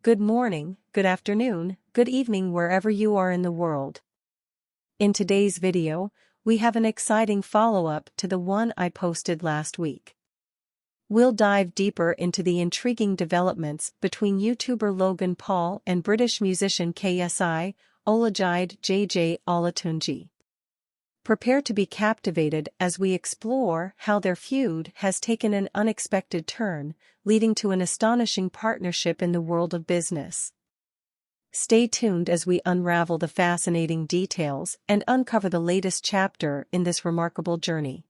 good morning, good afternoon, good evening wherever you are in the world. In today's video, we have an exciting follow-up to the one I posted last week. We'll dive deeper into the intriguing developments between YouTuber Logan Paul and British musician KSI, Olajide JJ Olatunji. Prepare to be captivated as we explore how their feud has taken an unexpected turn, leading to an astonishing partnership in the world of business. Stay tuned as we unravel the fascinating details and uncover the latest chapter in this remarkable journey.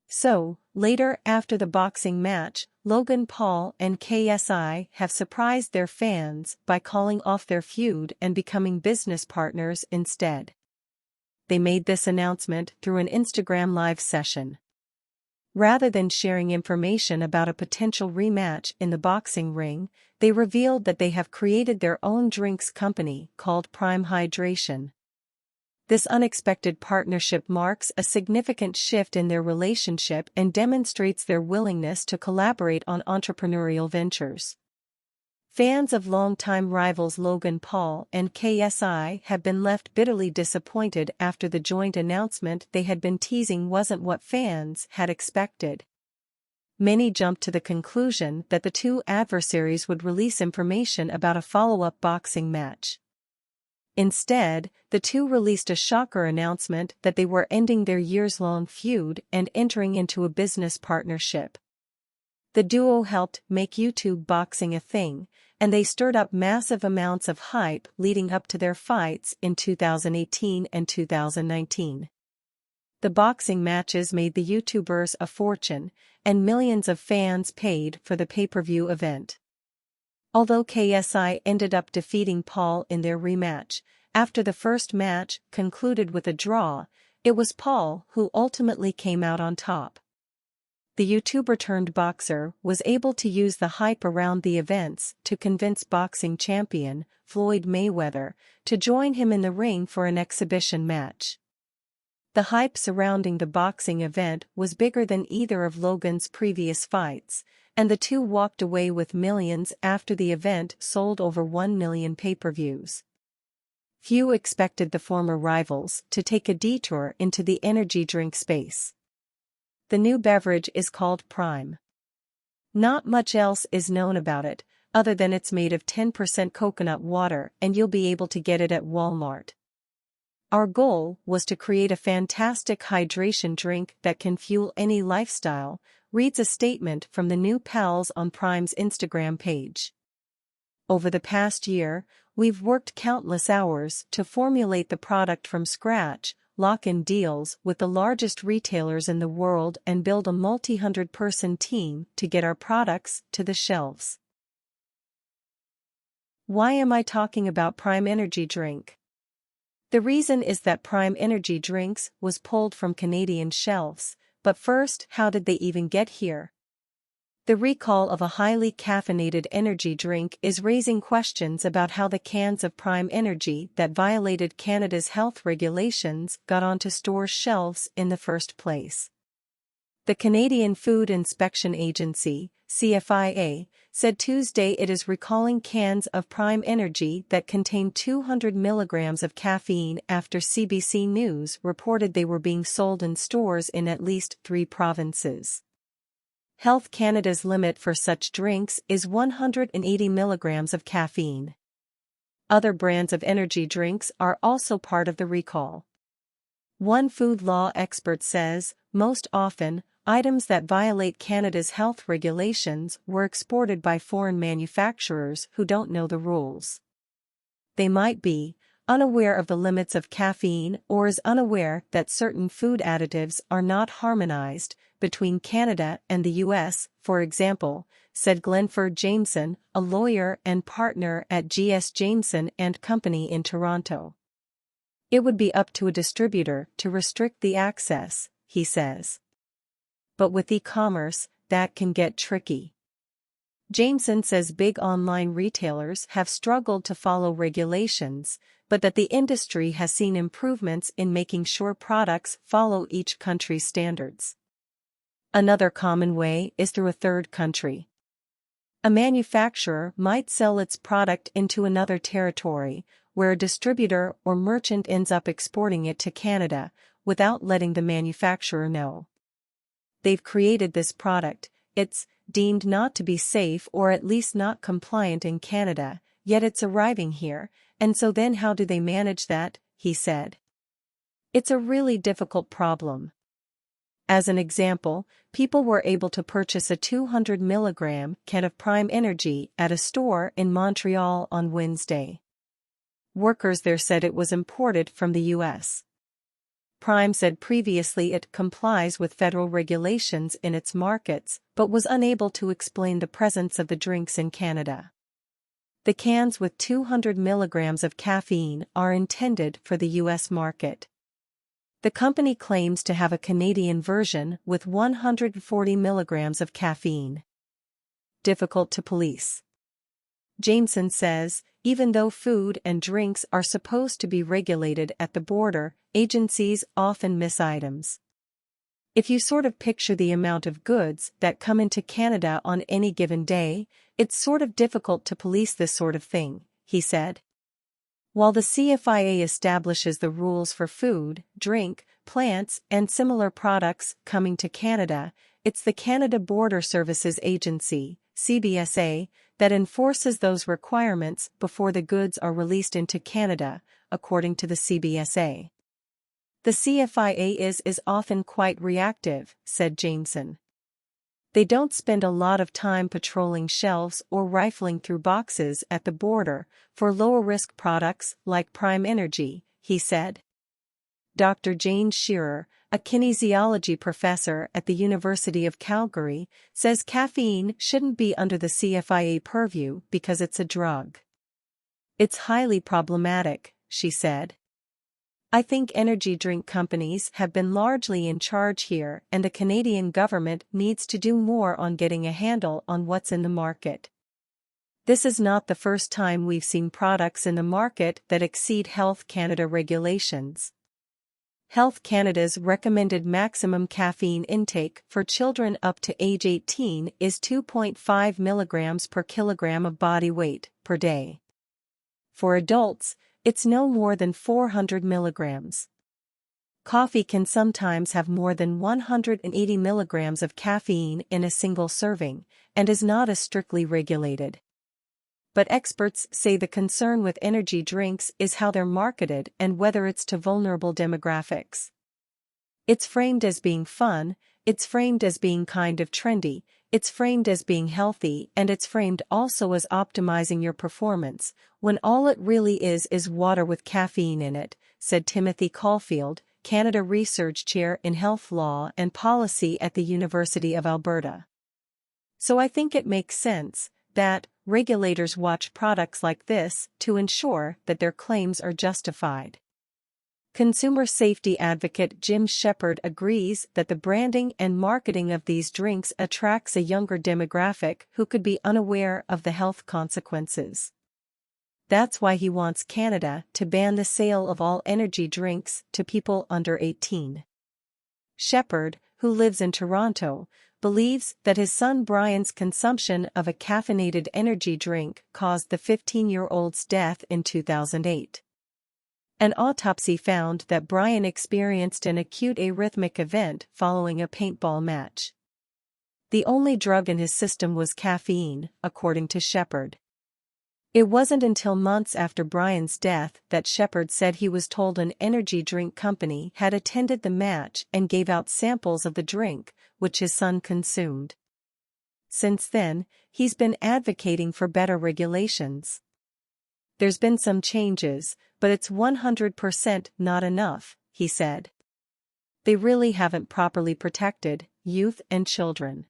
So, later after the boxing match, Logan Paul and KSI have surprised their fans by calling off their feud and becoming business partners instead. They made this announcement through an Instagram live session. Rather than sharing information about a potential rematch in the boxing ring, they revealed that they have created their own drinks company called Prime Hydration. This unexpected partnership marks a significant shift in their relationship and demonstrates their willingness to collaborate on entrepreneurial ventures. Fans of longtime rivals Logan Paul and KSI have been left bitterly disappointed after the joint announcement they had been teasing wasn't what fans had expected. Many jumped to the conclusion that the two adversaries would release information about a follow-up boxing match. Instead, the two released a shocker announcement that they were ending their years-long feud and entering into a business partnership. The duo helped make YouTube boxing a thing, and they stirred up massive amounts of hype leading up to their fights in 2018 and 2019. The boxing matches made the YouTubers a fortune, and millions of fans paid for the pay-per-view event. Although KSI ended up defeating Paul in their rematch, after the first match concluded with a draw, it was Paul who ultimately came out on top. The YouTuber-turned-boxer was able to use the hype around the events to convince boxing champion, Floyd Mayweather, to join him in the ring for an exhibition match. The hype surrounding the boxing event was bigger than either of Logan's previous fights, and the two walked away with millions after the event sold over 1 million pay-per-views. Few expected the former rivals to take a detour into the energy drink space. The new beverage is called Prime. Not much else is known about it, other than it's made of 10% coconut water and you'll be able to get it at Walmart. Our goal was to create a fantastic hydration drink that can fuel any lifestyle, reads a statement from the new pals on Prime's Instagram page. Over the past year, we've worked countless hours to formulate the product from scratch, lock in deals with the largest retailers in the world and build a multi-hundred-person team to get our products to the shelves. Why am I talking about Prime Energy Drink? The reason is that Prime Energy Drinks was pulled from Canadian shelves, but first, how did they even get here? The recall of a highly caffeinated energy drink is raising questions about how the cans of Prime Energy that violated Canada's health regulations got onto store shelves in the first place. The Canadian Food Inspection Agency, CFIA, said Tuesday it is recalling cans of Prime Energy that contained 200 milligrams of caffeine after CBC News reported they were being sold in stores in at least 3 provinces. Health Canada's limit for such drinks is 180 milligrams of caffeine. Other brands of energy drinks are also part of the recall. One food law expert says, most often, items that violate Canada's health regulations were exported by foreign manufacturers who don't know the rules. They might be unaware of the limits of caffeine or is unaware that certain food additives are not harmonized between Canada and the US, for example, said Glenford Jameson, a lawyer and partner at GS Jameson and Company in Toronto. It would be up to a distributor to restrict the access, he says. But with e-commerce, that can get tricky. Jameson says big online retailers have struggled to follow regulations, but that the industry has seen improvements in making sure products follow each country's standards. Another common way is through a third country. A manufacturer might sell its product into another territory, where a distributor or merchant ends up exporting it to Canada, without letting the manufacturer know. They've created this product, it's deemed not to be safe or at least not compliant in Canada, yet it's arriving here, and so then how do they manage that, he said. It's a really difficult problem. As an example, people were able to purchase a 200 milligram can of Prime Energy at a store in Montreal on Wednesday. Workers there said it was imported from the U.S. Prime said previously it complies with federal regulations in its markets, but was unable to explain the presence of the drinks in Canada. The cans with 200 milligrams of caffeine are intended for the U.S. market. The company claims to have a Canadian version with 140 milligrams of caffeine. Difficult to police. Jameson says, even though food and drinks are supposed to be regulated at the border, agencies often miss items. If you sort of picture the amount of goods that come into Canada on any given day, it's sort of difficult to police this sort of thing, he said. While the CFIA establishes the rules for food, drink, plants, and similar products coming to Canada, it's the Canada Border Services Agency, CBSA, that enforces those requirements before the goods are released into Canada, according to the CBSA. The CFIA is often quite reactive, said Jameson. They don't spend a lot of time patrolling shelves or rifling through boxes at the border for lower-risk products like Prime Energy, he said. Dr. Jane Shearer, a kinesiology professor at the University of Calgary, says caffeine shouldn't be under the CFIA purview because it's a drug. It's highly problematic, she said. I think energy drink companies have been largely in charge here, and the Canadian government needs to do more on getting a handle on what's in the market. This is not the first time we've seen products in the market that exceed Health Canada regulations. Health Canada's recommended maximum caffeine intake for children up to age 18 is 2.5 milligrams per kilogram of body weight per day. For adults, it's no more than 400 milligrams. Coffee can sometimes have more than 180 milligrams of caffeine in a single serving, and is not as strictly regulated. But experts say the concern with energy drinks is how they're marketed and whether it's to vulnerable demographics. It's framed as being fun, it's framed as being kind of trendy, it's framed as being healthy, and it's framed also as optimizing your performance, when all it really is water with caffeine in it, said Timothy Caulfield, Canada Research Chair in Health Law and Policy at the University of Alberta. So I think it makes sense that regulators watch products like this to ensure that their claims are justified. Consumer safety advocate Jim Shepherd agrees that the branding and marketing of these drinks attracts a younger demographic who could be unaware of the health consequences. That's why he wants Canada to ban the sale of all energy drinks to people under 18. Shepherd, who lives in Toronto, believes that his son Brian's consumption of a caffeinated energy drink caused the 15-year-old's death in 2008. An autopsy found that Brian experienced an acute arrhythmic event following a paintball match. The only drug in his system was caffeine, according to Shepherd. It wasn't until months after Brian's death that Shepherd said he was told an energy drink company had attended the match and gave out samples of the drink, which his son consumed. Since then, he's been advocating for better regulations. There's been some changes, but it's 100% not enough, he said. They really haven't properly protected youth and children.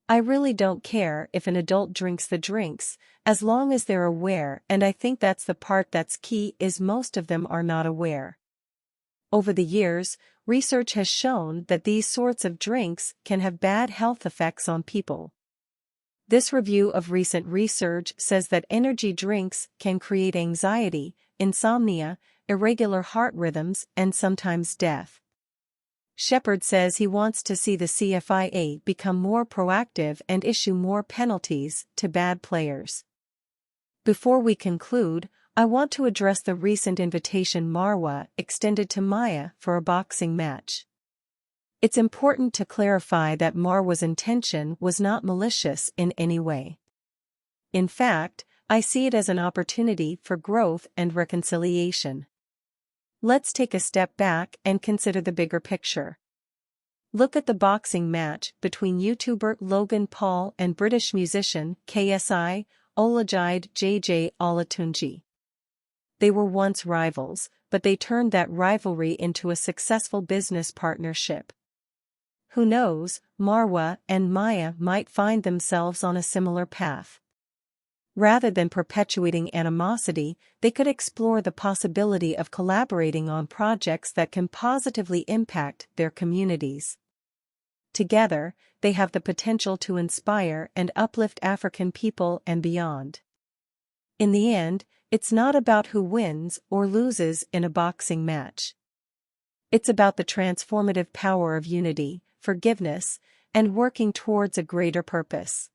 I really don't care if an adult drinks the drinks, as long as they're aware, and I think that's the part that's key is most of them are not aware. Over the years, research has shown that these sorts of drinks can have bad health effects on people. This review of recent research says that energy drinks can create anxiety, insomnia, irregular heart rhythms, and sometimes death. Shepard says he wants to see the CFIA become more proactive and issue more penalties to bad players. Before we conclude, I want to address the recent invitation Marwa extended to Maya for a boxing match. It's important to clarify that Marwa's intention was not malicious in any way. In fact, I see it as an opportunity for growth and reconciliation. Let's take a step back and consider the bigger picture. Look at the boxing match between YouTuber Logan Paul and British musician KSI Olajide JJ Olatunji. They were once rivals, but they turned that rivalry into a successful business partnership. Who knows, Marwa and Maya might find themselves on a similar path. Rather than perpetuating animosity, they could explore the possibility of collaborating on projects that can positively impact their communities. Together, they have the potential to inspire and uplift African people and beyond. In the end, it's not about who wins or loses in a boxing match. It's about the transformative power of unity, forgiveness, and working towards a greater purpose.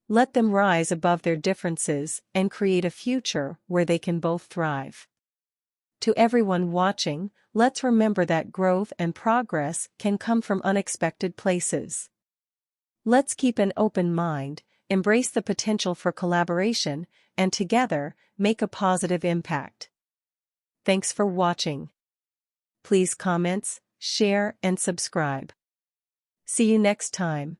Let them rise above their differences and create a future where they can both thrive. To everyone watching, let's remember that growth and progress can come from unexpected places. Let's keep an open mind, embrace the potential for collaboration, and together, make a positive impact. Thanks for watching. Please comment, share, and subscribe. See you next time.